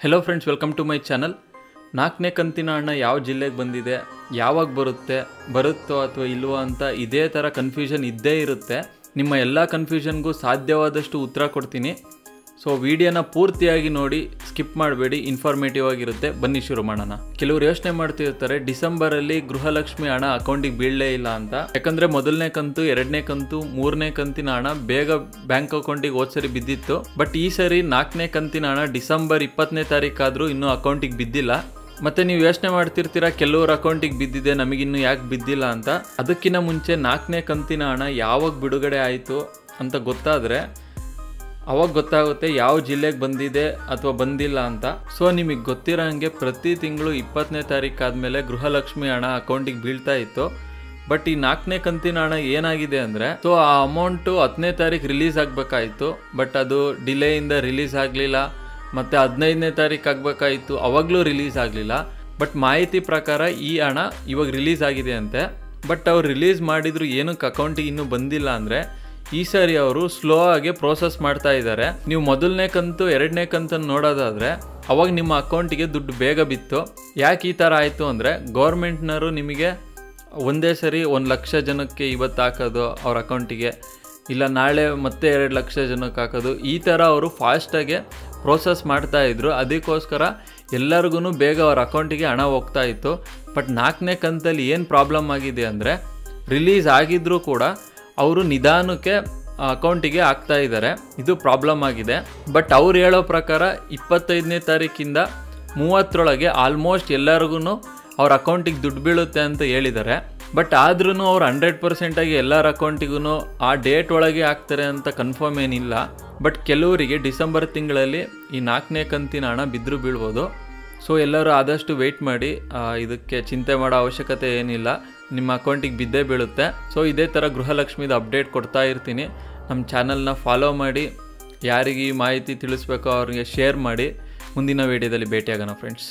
Hello friends, welcome to my channel. 4ನೇ ಕಂತಿನ ಹಣ ಯಾವ ಜಿಲ್ಲೆಗೆ ಬಂದಿದೆ, ಯಾವಾಗ ಬರುತ್ತೋ ಅಥವಾ ಇಲ್ವೋ ಅಂತ ಇದೇ ಥರ ಕನ್ಫ್ಯೂಷನ್ ಇದ್ದೇ ಇರುತ್ತೆ. ನಿಮ್ಮ ಎಲ್ಲ ಕನ್ಫ್ಯೂಷನ್ಗೂ ಸಾಧ್ಯವಾದಷ್ಟು ಉತ್ತರ ಕೊಡ್ತೀನಿ. ಸೊ ವಿಡಿಯೋನ ಪೂರ್ತಿಯಾಗಿ ನೋಡಿ, ಸ್ಕಿಪ್ ಮಾಡಬೇಡಿ, ಇನ್ಫಾರ್ಮೇಟಿವ್ ಆಗಿರುತ್ತೆ. ಬನ್ನಿ ಶುರು ಮಾಡೋಣ. ಕೆಲವರು ಯೋಚನೆ ಮಾಡ್ತಿರ್ತಾರೆ, ಡಿಸೆಂಬರಲ್ಲಿ ಗೃಹಲಕ್ಷ್ಮಿ ಹಣ ಅಕೌಂಟಿಗೆ ಬೀಳಲೇ ಇಲ್ಲ ಅಂತ. ಯಾಕಂದರೆ ಮೊದಲನೇ ಕಂತು, 2ನೇ ಕಂತು, 3ನೇ ಕಂತಿನ ಹಣ ಬೇಗ ಬ್ಯಾಂಕ್ ಅಕೌಂಟಿಗೆ ಹೋದ್ಸರಿ ಬಿದ್ದಿತ್ತು. ಬಟ್ ಈ ಸರಿ 4ನೇ ಕಂತಿನ ಹಣ ಡಿಸೆಂಬರ್ 20ನೇ ತಾರೀಕಾದರೂ ಇನ್ನೂ ಅಕೌಂಟಿಗೆ ಬಿದ್ದಿಲ್ಲ. ಮತ್ತೆ ನೀವು ಯೋಚನೆ ಮಾಡ್ತಿರ್ತೀರಾ, ಕೆಲವ್ರ ಅಕೌಂಟಿಗೆ ಬಿದ್ದಿದೆ, ನಮಗಿನ್ನೂ ಯಾಕೆ ಬಿದ್ದಿಲ್ಲ ಅಂತ. ಅದಕ್ಕಿಂತ ಮುಂಚೆ 4ನೇ ಕಂತಿನ ಹಣ ಯಾವಾಗ ಬಿಡುಗಡೆ ಆಯಿತು ಅಂತ ಗೊತ್ತಾದರೆ ಅವಾಗ ಗೊತ್ತಾಗುತ್ತೆ ಯಾವ ಜಿಲ್ಲೆಗೆ ಬಂದಿದೆ ಅಥವಾ ಬಂದಿಲ್ಲ ಅಂತ. ಸೊ ನಿಮಗೆ ಗೊತ್ತಿರೋ ಹಾಗೆ ಪ್ರತಿ ತಿಂಗಳು 20ನೇ ತಾರೀಕು ಆದಮೇಲೆ ಗೃಹಲಕ್ಷ್ಮಿ ಹಣ ಅಕೌಂಟಿಗೆ ಬೀಳ್ತಾ ಇತ್ತು. ಬಟ್ ಈ 4ನೇ ಕಂತಿನ ಹಣ ಏನಾಗಿದೆ ಅಂದರೆ, ಸೊ ಆ ಅಮೌಂಟು 10ನೇ ತಾರೀಕು ರಿಲೀಸ್ ಆಗಬೇಕಾಯಿತು. ಬಟ್ ಅದು ಡಿಲೇಯಿಂದ ರಿಲೀಸ್ ಆಗಲಿಲ್ಲ. ಮತ್ತು 15ನೇ ತಾರೀಕು ಆಗಬೇಕಾಯಿತು, ಅವಾಗಲೂ ರಿಲೀಸ್ ಆಗಲಿಲ್ಲ. ಬಟ್ ಮಾಹಿತಿ ಪ್ರಕಾರ ಈ ಹಣ ಇವಾಗ ರಿಲೀಸ್ ಆಗಿದೆ ಅಂತೆ. ಬಟ್ ಅವ್ರು ರಿಲೀಸ್ ಮಾಡಿದ್ರು ಏನಕ್ಕೆ ಅಕೌಂಟಿಗೆ ಇನ್ನೂ ಬಂದಿಲ್ಲ ಅಂದರೆ, ಈ ಸಾರಿ ಅವರು ಸ್ಲೋ ಆಗಿ ಪ್ರೋಸೆಸ್ ಮಾಡ್ತಾ ಇದ್ದಾರೆ. ನೀವು ಮೊದಲನೇ ಕಂತು, 2ನೇ ಕಂತನ್ನು ನೋಡೋದಾದರೆ ಅವಾಗ ನಿಮ್ಮ ಅಕೌಂಟಿಗೆ ದುಡ್ಡು ಬೇಗ ಬಿತ್ತು. ಯಾಕೆ ಈ ಥರ ಆಯಿತು ಅಂದರೆ, ಗೌರ್ಮೆಂಟ್ನವರು ನಿಮಗೆ ಒಂದೇ ಸರಿ 1 ಲಕ್ಷ ಜನಕ್ಕೆ ಇವತ್ತು ಹಾಕೋದು ಅವ್ರ ಅಕೌಂಟಿಗೆ, ಇಲ್ಲ ನಾಳೆ ಮತ್ತೆ 2 ಲಕ್ಷ ಜನಕ್ಕೆ ಹಾಕೋದು, ಈ ಥರ ಅವರು ಫಾಸ್ಟಾಗಿ ಪ್ರೋಸೆಸ್ ಮಾಡ್ತಾಯಿದ್ರು. ಅದಕ್ಕೋಸ್ಕರ ಎಲ್ಲರಿಗೂ ಬೇಗ ಅವ್ರ ಅಕೌಂಟಿಗೆ ಹಣ ಹೋಗ್ತಾ ಇತ್ತು. ಬಟ್ 4ನೇ ಕಂತಲ್ಲಿ ಏನು ಪ್ರಾಬ್ಲಮ್ ಆಗಿದೆ ಅಂದರೆ, ರಿಲೀಸ್ ಆಗಿದ್ರೂ ಕೂಡ ಅವರು ನಿಧಾನಕ್ಕೆ ಅಕೌಂಟಿಗೆ ಹಾಕ್ತಾ ಇದ್ದಾರೆ. ಇದು ಪ್ರಾಬ್ಲಮ್ ಆಗಿದೆ. ಬಟ್ ಅವ್ರು ಹೇಳೋ ಪ್ರಕಾರ 25ನೇ ತಾರೀಕಿಂದ 30ರೊಳಗೆ ಆಲ್ಮೋಸ್ಟ್ ಎಲ್ಲರಿಗೂ ಅವ್ರ ಅಕೌಂಟಿಗೆ ದುಡ್ಡು ಬೀಳುತ್ತೆ ಅಂತ ಹೇಳಿದ್ದಾರೆ. ಬಟ್ ಆದ್ರೂ ಅವ್ರು 100% ಎಲ್ಲರ ಅಕೌಂಟಿಗೂ ಆ ಡೇಟ್ ಒಳಗೆ ಹಾಕ್ತಾರೆ ಅಂತ ಕನ್ಫರ್ಮ್ ಏನಿಲ್ಲ. ಬಟ್ ಕೆಲವರಿಗೆ ಡಿಸೆಂಬರ್ ತಿಂಗಳಲ್ಲಿ ಈ 4ನೇ ಕಂತಿನ ಹಣ ಬಿದ್ದರೂ ಬೀಳ್ಬೋದು. ಸೊ ಎಲ್ಲರೂ ಆದಷ್ಟು ವೆಯ್ಟ್ ಮಾಡಿ, ಇದಕ್ಕೆ ಚಿಂತೆ ಮಾಡೋ ಅವಶ್ಯಕತೆ ಏನಿಲ್ಲ, ನಿಮ್ಮ ಅಕೌಂಟಿಗೆ ಬಿದ್ದೇ ಬೀಳುತ್ತೆ. ಸೊ ಇದೇ ಥರ ಗೃಹಲಕ್ಷ್ಮಿದು ಅಪ್ಡೇಟ್ ಕೊಡ್ತಾ ಇರ್ತೀನಿ. ನಮ್ಮ ಚಾನಲ್ನ ಫಾಲೋ ಮಾಡಿ, ಯಾರಿಗೆ ಈ ಮಾಹಿತಿ ತಿಳಿಸ್ಬೇಕೋ ಅವ್ರಿಗೆ ಶೇರ್ ಮಾಡಿ. ಮುಂದಿನ ವೀಡಿಯೋದಲ್ಲಿ ಭೇಟಿಯಾಗೋಣ ಫ್ರೆಂಡ್ಸ್.